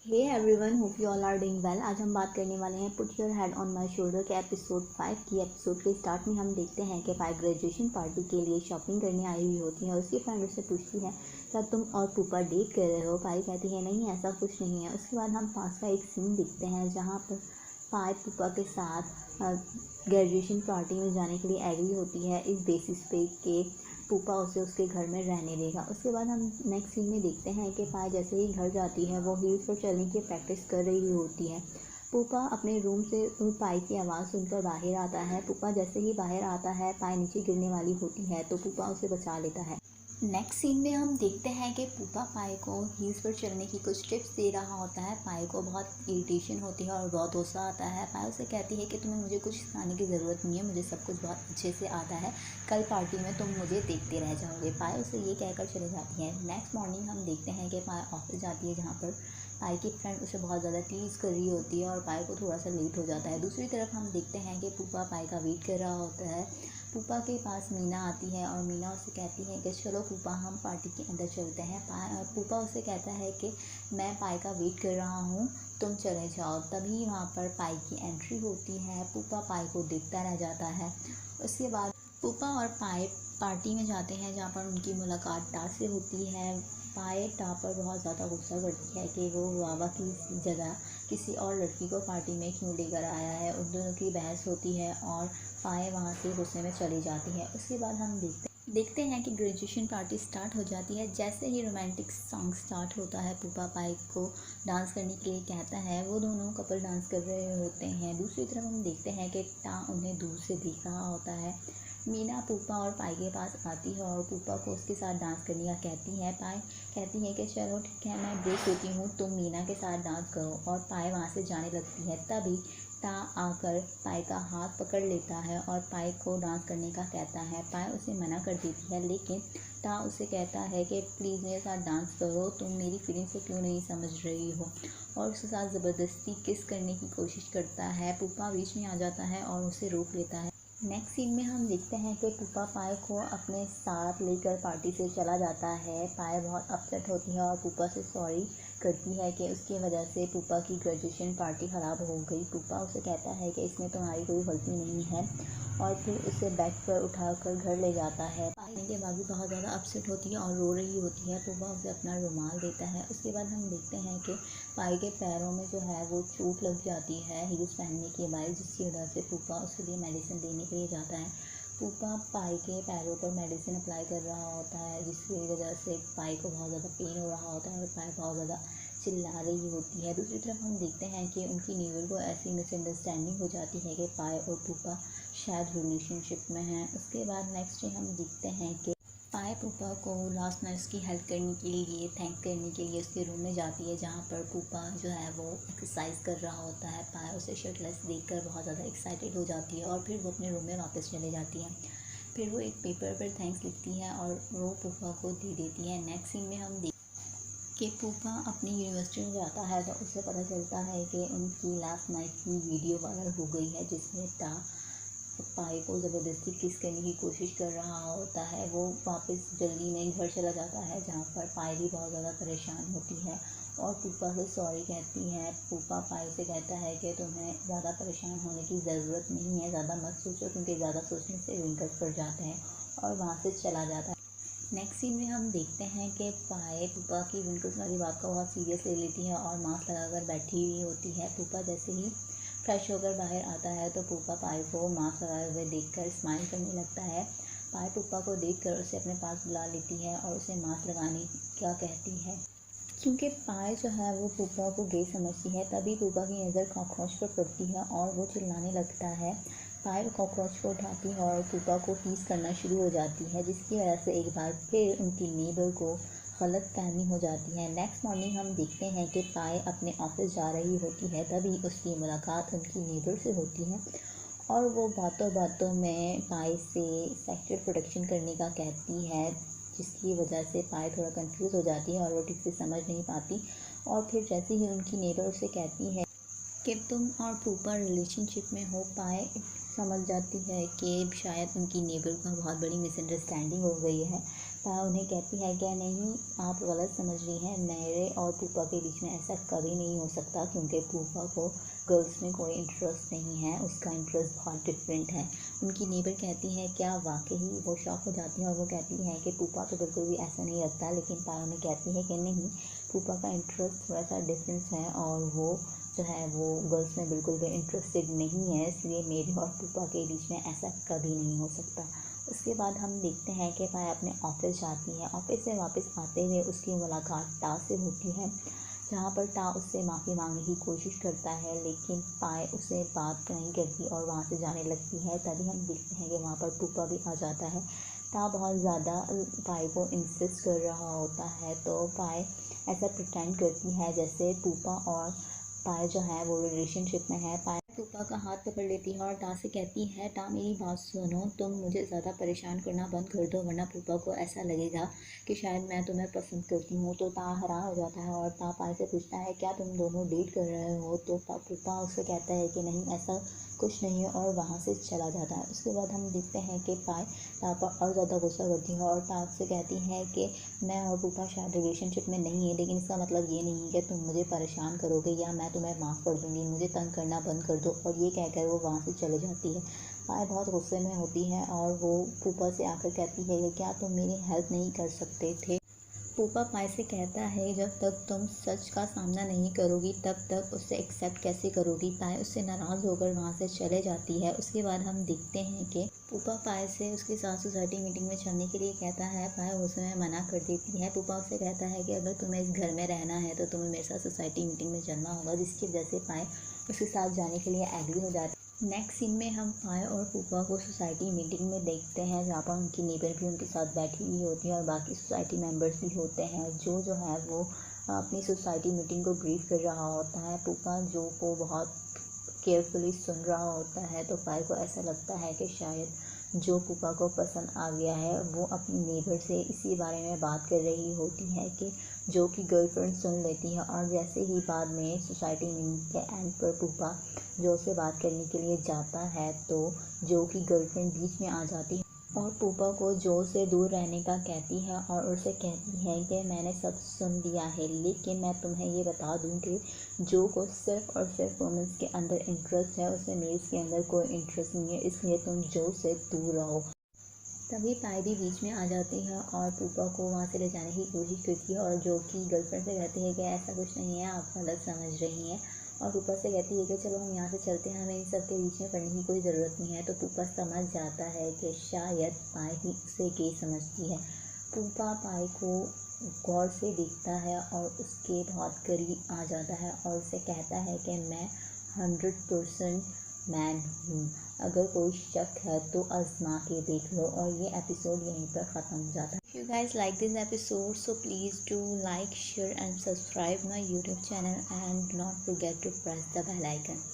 Hey everyone, hope you all are doing well. आज हम बात करने वाले हैं put your head on my shoulder के एपिसोड 5 की। एपिसोड के स्टार्ट में हम देखते हैं कि पाई ग्रेजुएशन पार्टी के लिए शॉपिंग करने आई हुई होती है। उसकी फ्रेंड उससे पूछती है, क्या तुम और पुपा डेट कर रहे हो? पाई कहती है, नहीं ऐसा कुछ नहीं है। उसके बाद हम पास का एक सीन देखते हैं जहाँ पर पाई पुपा के साथ ग्रेजुएशन पार्टी में जाने के लिए एग्री होती है, इस बेसिस पे कि पुपा उसे उसके घर में रहने देगा। उसके बाद हम नेक्स्ट सीन में देखते हैं कि पाई जैसे ही घर जाती है वो हील्स पर चलने की प्रैक्टिस कर रही होती है। पुपा अपने रूम से पाई की आवाज़ सुनकर बाहर आता है। पुपा जैसे ही बाहर आता है, पाई नीचे गिरने वाली होती है तो पुपा उसे बचा लेता है। नेक्स्ट सीन में हम देखते हैं कि पुपा पाई को हील्स पर चलने की कुछ टिप्स दे रहा होता है। पाई को बहुत इरिटेशन होती है और बहुत गुस्सा आता है। पाई उसे कहती है कि तुम्हें मुझे कुछ सिखाने की ज़रूरत नहीं है, मुझे सब कुछ बहुत अच्छे से आता है, कल पार्टी में तुम मुझे देखते रह जाओगे। पाई उसे ये कहकर चले जाती है। नेक्स्ट मॉर्निंग हम देखते हैं कि पाई ऑफिस जाती है, जहाँ पर पाई की फ्रेंड उसे बहुत ज़्यादा टीज़ कर रही होती है और पाई को थोड़ा सा लेट हो जाता है। दूसरी तरफ हम देखते हैं कि पुपा पाई का वेट कर रहा होता है। पुपा के पास मीना आती है और मीना उसे कहती है कि चलो पुपा, हम पार्टी के अंदर चलते हैं। पुपा उसे कहता है कि मैं पाई का वेट कर रहा हूँ, तुम चले जाओ। तभी वहाँ पर पाई की एंट्री होती है। पुपा पाई को देखता रह जाता है। उसके बाद पुपा और पाई पार्टी में जाते हैं, जहाँ पर उनकी मुलाकात टा से होती है। पाई टा पर बहुत ज़्यादा गुस्सा करती है कि वो वावा की जगह किसी और लड़की को पार्टी में क्यों लेकर आया है। उन दोनों की बहस होती है और पाए वहाँ से गुस्से में चली जाती है। उसके बाद हम देखते हैं कि ग्रेजुएशन पार्टी स्टार्ट हो जाती है। जैसे ही रोमांटिक सॉन्ग स्टार्ट होता है, पुपा पाई को डांस करने के लिए कहता है। वो दोनों कपल डांस कर रहे होते हैं। दूसरी तरफ हम देखते हैं कि टा उन्हें दूर से देख रहा होता है। मीना पुपा और पाई के पास आती है और पुपा को उसके साथ डांस करने का कहती है। पाई कहती है कि चलो ठीक है, मैं ब्रेक लेती हूँ, तुम मीना के साथ डांस करो। और पाई वहाँ से जाने लगती है। तभी टा आकर पाई का हाथ पकड़ लेता है और पाई को डांस करने का कहता है। पाई उसे मना कर देती है, लेकिन टा उसे कहता है कि प्लीज़ मेरे साथ डांस करो, तुम मेरी फीलिंग्स को क्यों नहीं समझ रही हो, और उसके साथ ज़बरदस्ती किस करने की कोशिश करता है। पुपा बीच में आ जाता है और उसे रोक लेता है। नेक्स्ट सीन में हम देखते हैं कि पुपा पाए को अपने साथ लेकर पार्टी से चला जाता है। पाए बहुत अपसेट होती है और पुपा से सॉरी करती है कि उसकी वजह से पुपा की ग्रेजुएशन पार्टी ख़राब हो गई। पुपा उसे कहता है कि इसमें तुम्हारी कोई गलती नहीं है और फिर उसे बेड पर उठाकर घर ले जाता है। पाए के बाद भी बहुत ज़्यादा अपसेट होती है और रो रही होती है। पुपा उसे अपना रुमाल देता है। उसके बाद हम देखते हैं कि पाई के पैरों में जो है वो चोट लग जाती है हील्स पहनने के बाद, जिसकी वजह से पुपा उसके लिए मेडिसिन लेने के लिए जाता है। पुपा पाई के पैरों पर मेडिसिन अप्लाई कर रहा होता है, जिसकी वजह से पाई को बहुत ज़्यादा पेन हो रहा होता है और पाई बहुत ज़्यादा चिल्ला रही होती है। दूसरी तरफ हम देखते हैं कि उनकी नेबर को ऐसी मिसअंडरस्टैंडिंग हो जाती है कि पाई और पुपा शायद रिलेशनशिप में हैं। उसके बाद नेक्स्ट डे हम देखते हैं कि पाए पुपा को लास्ट में उसकी हेल्प करने के लिए, थैंक करने के लिए उसके रूम में जाती है, जहाँ पर पुपा जो है वो एक्सरसाइज कर रहा होता है। पाए उसे शर्टलेस देखकर बहुत ज़्यादा एक्साइटेड हो जाती है और फिर वो अपने रूम में वापस चले जाती है। फिर वो एक पेपर पर थैंक्स लिखती है और वो पुपा को दे देती है। नेक्स्ट सीन में हम कि पुपा अपनी यूनिवर्सिटी में जाता है तो उसे पता चलता है कि उनकी लास्ट नाइट की वीडियो वायरल हो गई है, जिसमें टा पाई को ज़बरदस्ती किस करने की कोशिश कर रहा होता है। वो वापस जल्दी में घर चला जाता है, जहाँ पर पाई भी बहुत ज़्यादा परेशान होती है और पुपा से सॉरी कहती है। पुपा पाई से कहता है कि तुम्हें ज़्यादा परेशान होने की ज़रूरत नहीं है, ज़्यादा मत सोचो, क्योंकि ज़्यादा सोचने से विंकल्स पड़ जाते हैं, और वहाँ से चला जाता है। नेक्स्ट सीन में हम देखते हैं कि पाए पुपा की विंकल्स वाली बात को बहुत सीरियस ले लेती है और मास्क लगाकर बैठी हुई होती है। पुपा जैसे ही फ्रेश होकर बाहर आता है तो पुपा पाए को मास्क लगाए हुए देखकर स्माइल करने लगता है। पाए पुपा को देखकर उसे अपने पास बुला लेती है और उसे मास्क लगाने का कहती है। क्योंकि पाए जो है वो पुपा को गे समझती है, तभी पुपा की नज़र कॉकरोच पर पड़ती है और वो चिल्लाने लगता है। पाए कॉकरोच को उठाती है और पुपा को टीज करना शुरू हो जाती है, जिसकी वजह से एक बार फिर उनकी नेबर को गलत फहमी हो जाती है। नेक्स्ट मॉर्निंग हम देखते हैं कि पाए अपने ऑफिस जा रही होती है, तभी उसकी मुलाकात उनकी नेबर से होती है और वो बातों बातों में पाए से सेक्सुअल प्रोटेक्शन करने का कहती है, जिसकी वजह से पाए थोड़ा कंफ्यूज हो जाती है और वो ठीक से समझ नहीं पाती। और फिर जैसे ही उनकी नेबर उसे कहती है कि तुम और पुपा रिलेशनशिप में हो, पाए समझ जाती है कि शायद उनकी नेबर का बहुत बड़ी मिसअंडरस्टैंडिंग हो गई है। पायल उन्हें कहती है कि नहीं, आप गलत समझ रही हैं, मेरे और पूपा के बीच में ऐसा कभी नहीं हो सकता, क्योंकि पूपा को गर्ल्स में कोई इंटरेस्ट नहीं है, उसका इंटरेस्ट बहुत डिफरेंट है। उनकी नेबर कहती है क्या वाकई, वो शॉक हो जाती है और वो कहती है कि पूपा तो बिल्कुल भी ऐसा नहीं रखता, लेकिन पायल उन्हें कहती है कि नहीं, पूपा का इंटरेस्ट थोड़ा सा डिफरेंस है और वो जो है वो गर्ल्स में बिल्कुल भी इंटरेस्टेड नहीं है, इसलिए मेरे और पूपा के बीच में ऐसा कभी नहीं हो सकता। उसके बाद हम देखते हैं कि पायल अपने ऑफिस जाती है। ऑफिस से वापस आते हुए उसकी मुलाकात टा से होती है, जहाँ पर टा उससे माफ़ी मांगने की कोशिश करता है, लेकिन पायल उसे बात नहीं करती और वहाँ से जाने लगती है। तभी हम देखते हैं कि वहाँ पर पूपा भी आ जाता है। टा बहुत ज़्यादा पायल को इंसिस्ट कर रहा होता है, तो पायल ऐसा प्रिटेंड करती है जैसे पूपा और पायल जो है वो रिलेशनशिप में है। पायल पूपा का हाथ पकड़ लेती है और टा से कहती है, टा मेरी बात सुनो, तुम मुझे ज़्यादा परेशान करना बंद कर दो, वरना पूपा को ऐसा लगेगा कि शायद मैं तुम्हें पसंद करती हूँ। तो टा हैरान हो जाता है और टा पायल से पूछता है क्या तुम दोनों डेट कर रहे हो। तो पूपा उससे कहता है कि नहीं, ऐसा कुछ नहीं है, और वहाँ से चला जाता है। उसके बाद हम देखते हैं कि पायल टा पर और ज़्यादा गुस्सा करती है और टा से कहती है कि मैं और पूपा शायद रिलेशनशिप में नहीं है, लेकिन इसका मतलब ये नहीं है कि तुम मुझे परेशान करोगे या मैं तुम्हें माफ़ कर दूँगी, मुझे तंग करना बंद कर दो। और ये कहकर वो वहाँ से चले जाती है। पायल बहुत गुस्से में होती है और वो पूपा से आकर कहती है कि क्या तुम मेरी हेल्प नहीं कर सकते थे। पूपा पायल से कहता है जब तक तुम सच का सामना नहीं करोगी तब तक उसे एक्सेप्ट कैसे करोगी। पायल उससे नाराज़ होकर वहाँ से चले जाती है। उसके बाद हम देखते हैं कि पूपा पायल से उसके साथ सोसाइटी मीटिंग में चलने के लिए कहता है। पायल उसमें मना कर देती है। पूपा उससे कहता है कि अगर तुम्हें इस घर में रहना है तो तुम्हें मेरे साथ सोसाइटी मीटिंग में चलना होगा, जिसकी वजह से पायल उसके साथ जाने के लिए एग्री हो जाती है। नेक्स्ट सीन में हम पायल और पूपा को सोसाइटी मीटिंग में देखते हैं, जहाँ पर उनकी नेबर भी उनके साथ बैठी हुई होती है और बाकी सोसाइटी मेंबर्स भी होते हैं। जो है वो अपनी सोसाइटी मीटिंग को ब्रीफ कर रहा होता है। पूपा जो को बहुत केयरफुली सुन रहा होता है, तो पायल को ऐसा लगता है कि शायद जो पूपा को पसंद आ गया है वो अपनी नेबर से इसी बारे में बात कर रही होती है कि जो कि गर्लफ्रेंड सुन लेती है। और जैसे ही बाद में सोसाइटी मीटिंग के एंड पर पूपा जो से बात करने के लिए जाता है, तो जो की गर्लफ्रेंड बीच में आ जाती है और पूपा को जो से दूर रहने का कहती है और उसे कहती है कि मैंने सब सुन लिया है, लेकिन मैं तुम्हें ये बता दूं कि जो को सिर्फ और सिर्फ वुमेंस के अंदर इंटरेस्ट है, उसे मेल्स के अंदर कोई इंटरेस्ट नहीं है, इसलिए तुम जो से दूर रहो। तभी पायल भी बीच में आ जाती है और पूपा को वहाँ से ले जाने की कोशिश करती है और जो कि गर्लफ्रेंड से कहती है कि ऐसा कुछ नहीं है, आप गलत समझ रही हैं। और पूपा से कहती है कि चलो हम यहाँ से चलते हैं, हमें इन सब के बीच में पड़ने की कोई ज़रूरत नहीं है। तो पूपा समझ जाता है कि शायद पायल ही उसे गे समझती है। पूपा पायल को गौर से देखता है और उसके बहुत करीब आ जाता है और उसे कहता है कि मैं 100% मैन हूँ, अगर कोई शक है तो आजमा के देख लो। और ये एपिसोड यहीं पर ख़त्म हो जाता है। If you guys like this episode, so please do like, share and subscribe my YouTube channel and do not forget to press the bell icon.